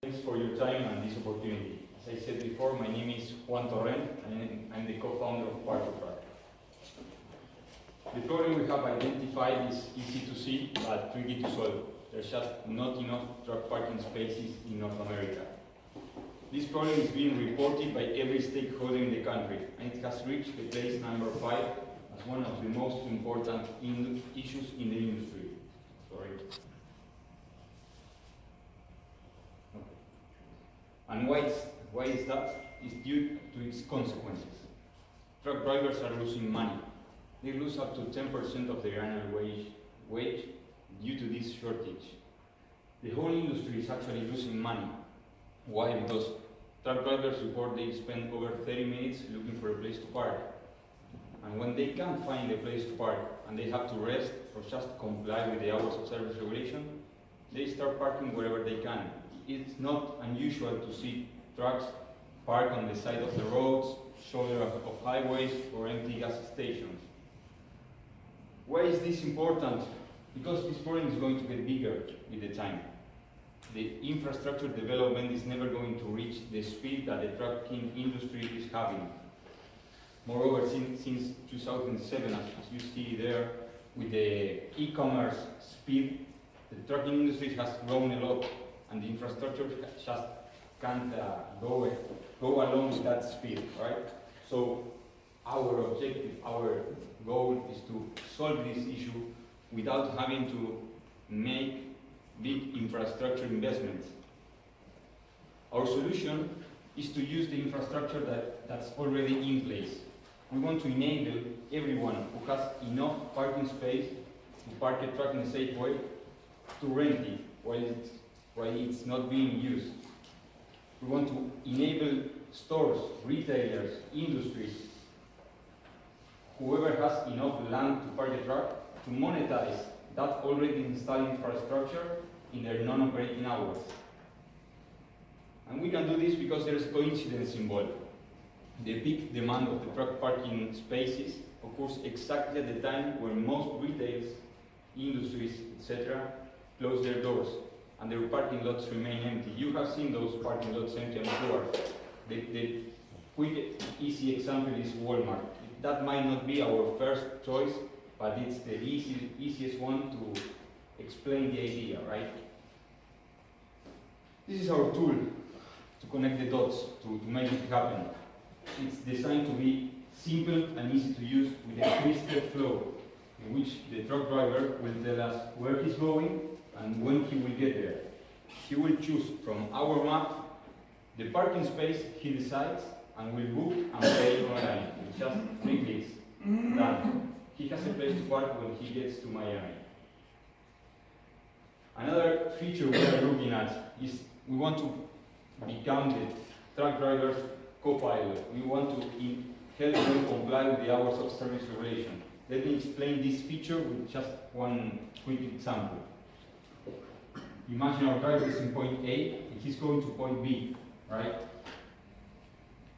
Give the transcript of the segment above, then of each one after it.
Thanks for your time and this opportunity. As I said before, my name is Juan Torrent and I'm the co-founder of Parkotruck. The problem we have identified is easy to see but tricky to solve. There's just not enough truck parking spaces in North America. This problem is being reported by every stakeholder in the country, and it has reached the place number 5 as one of the most important issues in the industry. Sorry. Okay. And why is that? It's due to its consequences. Truck drivers are losing money. They lose up to 10% of their annual wage due to this shortage. The whole industry is actually losing money. Why? Because truck drivers report they spend over 30 minutes looking for a place to park. And when they can't find a place to park and they have to rest or just comply with the hours of service regulation, they start parking wherever they can. It's not unusual to see trucks parked on the side of the roads, shoulder of highways, or empty gas stations. Why is this important? Because this problem is going to get bigger with the time. The infrastructure development is never going to reach the speed that the trucking industry is having. Moreover, since 2007, as you see there, with the e-commerce speed, the trucking industry has grown a lot, and the infrastructure just can't go along with that speed, right? So our objective, our goal is to solve this issue without having to make big infrastructure investments. Our solution is to use the infrastructure that's already in place. We want to enable everyone who has enough parking space to park a truck in a safe way to rent it while it's not being used. We want to enable stores, retailers, industries, whoever has enough land to park a truck, to monetize that already installed infrastructure in their non-operating hours. And we can do this because there is coincidence involved. The peak demand of the truck parking spaces occurs exactly at the time when most retails, industries, etc. close their doors and their parking lots remain empty. You have seen those parking lots empty on the floor. The quick, easy example is Walmart. That might not be our first choice, but it's the easiest one to explain the idea, right? This is our tool to connect the dots, to make it happen. It's designed to be simple and easy to use with a three-step flow in which the truck driver will tell us where he's going and when he will get there. He will choose from our map the parking space he decides and will book and pay online with just 3 clicks. Done. He has a place to park when he gets to Miami. Another feature we are looking at is we want to become the truck driver's co-pilot. We want to help them comply with the hours of service regulation. Let me explain this feature with just one quick example. Imagine our driver is in point A and he's going to point B, right?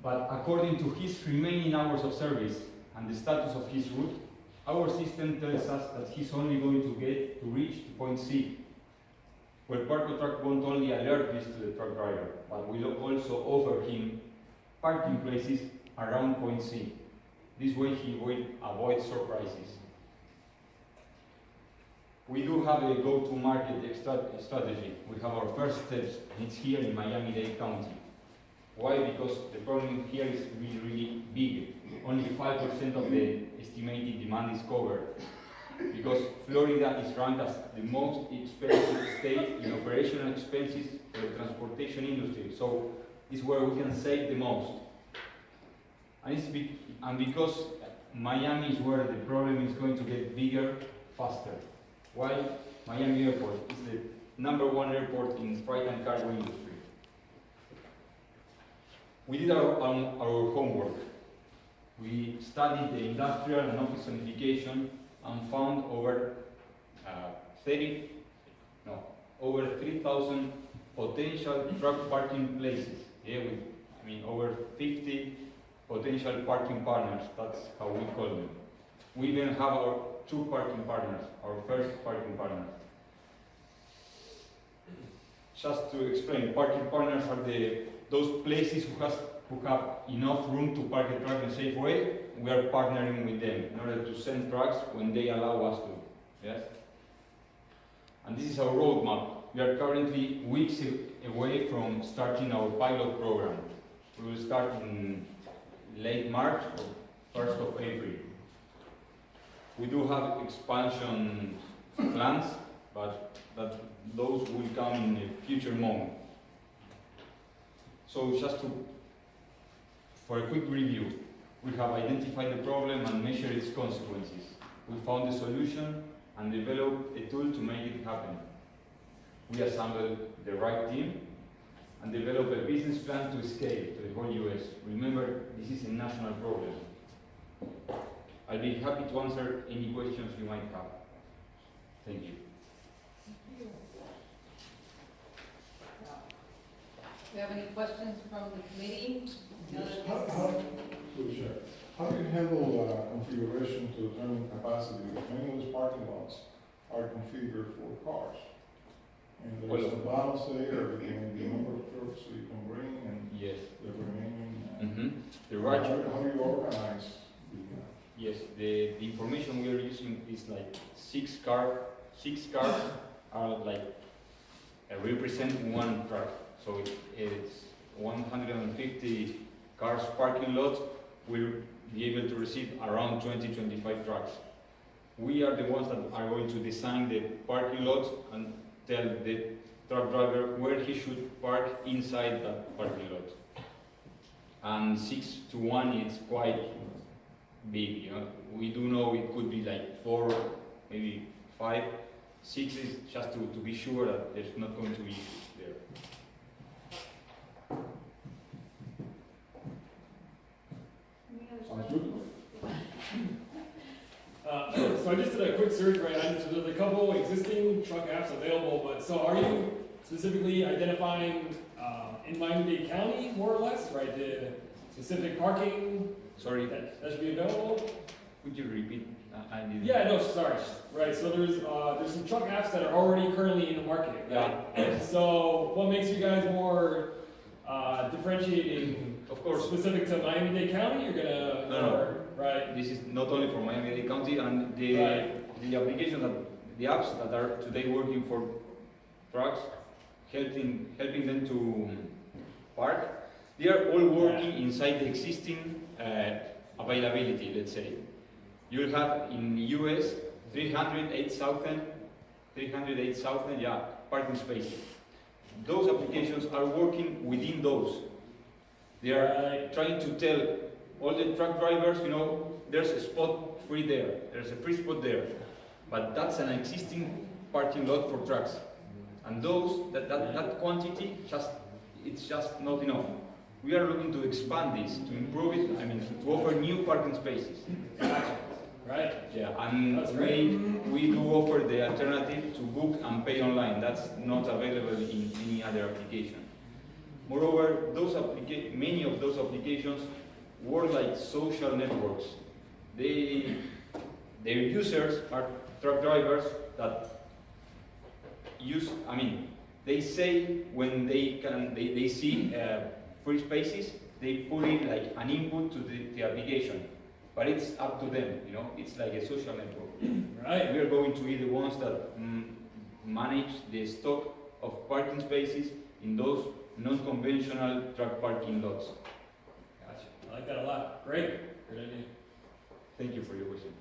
But according to his remaining hours of service and the status of his route, our system tells us that he's only going to reach to point C, where Parkotruck won't only alert this to the truck driver, but will also offer him parking places around point C. This way he will avoid surprises. We do have a go-to-market strategy. We have our first steps, and it's here in Miami-Dade County. Why? Because the problem here is really, really big. Only 5% of the estimated demand is covered. Because Florida is ranked as the most expensive state in operational expenses for the transportation industry. So it's where we can save the most. And because Miami is where the problem is going to get bigger, faster. Why? Miami Airport is the #1 airport in freight and cargo industry. We did our homework. We studied the industrial and office zonification and found over 3,000 potential truck parking places. Yeah, over 50 potential parking partners. That's how we call them. We even have our 2 parking partners, our first parking partners. just to explain, parking partners are those places who have enough room to park a truck in a safe way. We are partnering with them in order to send trucks when they allow us to. Yes? And this is our roadmap. We are currently weeks away from starting our pilot program. We will start in late March or 1st of April. We do have expansion plans, but those will come in a future moment. So just for a quick review, we have identified the problem and measured its consequences. We found a solution and developed a tool to make it happen. We assembled the right team and developed a business plan to scale to the whole US. Remember, this is a national problem. I'll be happy to answer any questions you might have. Thank you. Do you have any questions from the committee? Yes. How do you handle configuration to determine capacity? Because many of those parking lots are configured for cars. And there's a balance there between the number of trucks that you can bring and Yes. the remaining. How do you organize the Yes, the information we are using is like six cars are like represent one truck. So it's 150 cars parking lot will be able to receive around 20-25 trucks. We are the ones that are going to design the parking lot and tell the truck driver where he should park inside that parking lot. And 6-to-1 is quite big, you know. We do know it could be like 4, maybe 5. 6 is just to be sure that there's not going to be issues there. Sounds good. So I just did a quick search, right? So there's a couple existing truck apps available, but so are you specifically identifying in Miami-Dade County, more or less, right? The specific parking Sorry, that should be available? could you repeat? I didn't. Yeah, no, sorry. Right, so there's some truck apps that are already currently in the market, right? Yeah. So what makes you guys more differentiating? Of course. Specific to Miami-Dade County, you're gonna, No. right? This is not only for Miami-Dade County, and the application the apps that are today working for trucks, helping them to park, they are all working inside the existing availability, let's say. You'll have in US 308,000 parking spaces. Those applications are working within those. They are trying to tell all the truck drivers, you know, there's a spot free there, there's a free spot there. But that's an existing parking lot for trucks. And that quantity, it's just not enough. We are looking to expand this, to improve it, to offer new parking spaces. Right? Yeah, and we do offer the alternative to book and pay online. That's not available in any other application. Moreover, many of those applications work like social networks. Their users are truck drivers that they say when they see free spaces, they put in like an input to the application. But it's up to them, you know, it's like a social network. Right. We are going to be the ones that manage the stock of parking spaces in those non-conventional truck parking lots. Gotcha. I like that a lot. Great. Great idea. Thank you for your question.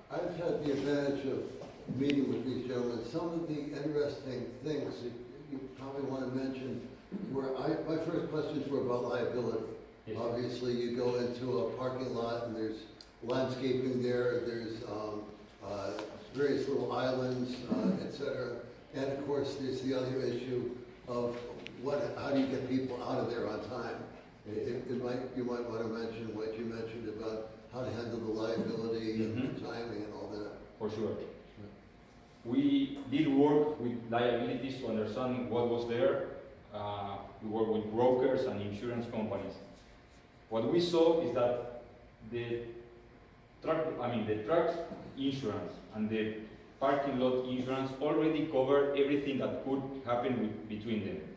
I've had the advantage of meeting with these gentlemen. Some of the interesting things that you probably want to mention were, my first questions were about liability. Yes. Obviously, you go into a parking lot and there's landscaping there, there's various little islands, etc. And of course, there's the other issue of how do you get people out of there on time? You might want to mention what you mentioned about how to handle the liability and the timing and all that. For sure. We did work with liabilities to understand what was there. We work with brokers and insurance companies. What we saw is that the truck's insurance and the parking lot insurance already covered everything that could happen between them.